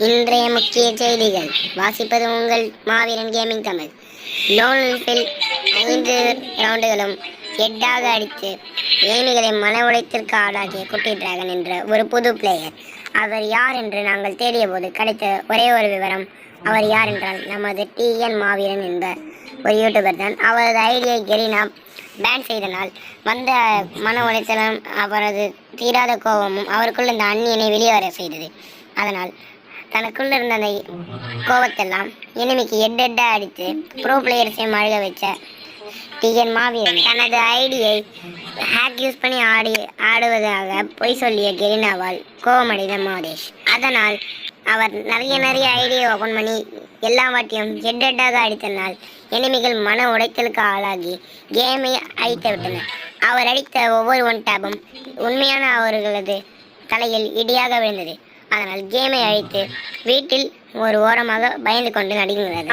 இன்றைய முக்கிய செய்திகள் வாசிப்பது உங்கள் மாவீரன் கேமிங் தமிழ். லோன்ஃபில் 5 ரவுண்டுகளும் ஹெட்டாக அடித்து ஏனிகளை மன உடைத்திற்கு ஆளாகிய குட்டி டிராகன் என்ற ஒரு புது பிளேயர். அவர் யார் என்று நாங்கள் தேடிய போது கிடைத்த ஒரே ஒரு விவரம், அவர் யார் என்றால் நமது TN மாவீரன் என்ற ஒரு யூடியூபர் தான். அவரது ஐடியை கெரினா பேன் செய்தனால் வந்த மன உளைச்சலும் அவரது தீராத கோபமும் அவருக்குள் இந்த அந்நியனை வெளியேற செய்தது. அதனால் தனக்குள்ள இருந்த அந்த கோபத்தெல்லாம் எனிமிக்கு ஹெட்டா அடித்து ப்ரோ பிளேயர்ஸையும் அழுக வச்ச TN மாவீரன் தனது ஐடியை ஹேக் யூஸ் பண்ணி ஆடுவதாக பொய் சொல்லிய கெரினாவால் கோபமடைந்த மாதேஷ். அதனால் அவர் நிறைய ஐடியை ஓப்பன் பண்ணி எல்லா வாட்டியும் ஹெட்டாக அடித்தனால் எனிமிகள் மன உடைத்தலுக்கு ஆளாகி கேமை அழித்து விட்டனர். அவர் அடித்த ஒவ்வொரு ஒன் டேப்பும் உண்மையான அவர்களது தலையில் இடியாக விழுந்தது. அதனால் கேமை அழித்து வீட்டில் ஒரு ஓரமாக பயந்து கொண்டு நடுங்குகிறது.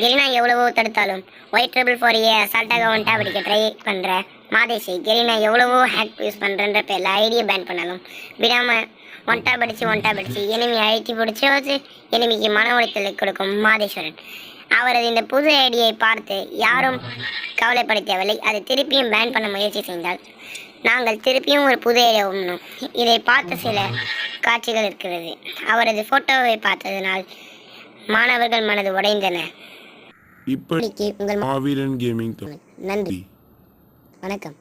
கெரினா எவ்வளவோ தடுத்தாலும் ஒயிட் ட்ரிபிள் 4 அசால்ட்டாக ஒன் டேப் அடிக்க ட்ரை பண்ணுற மாதேஷை கெரினா எவ்வளவோ ஹேக் யூஸ் பண்ணுறன்ற பேரில் ஐடியை பேன் பண்ணாலும் விடாமல் ஒன் டேப் அடித்து எனிமி அழித்து பிடிச்சி வச்சு எனிமிக்கு மன உளைச்சலை கொடுக்கும் மாதேஸ்வரன். அவரது இந்த புது ஐடியை பார்த்து யாரும் கவலைப்பட தேவையில்லை. அதை திருப்பியும் பேன் பண்ண முயற்சி செய்தால் நாங்கள் திருப்பியும் ஒரு புது ஐடியா உண்ணும். இதை பார்த்த சில காட்சிகள் இருக்கிறது. அவரது போட்டோவை பார்த்ததனால் மாணவர்கள் மனது உடைந்தனர். இப்படிக்கு உங்கள் மாவீரன் கேமிங். நன்றி, வணக்கம்.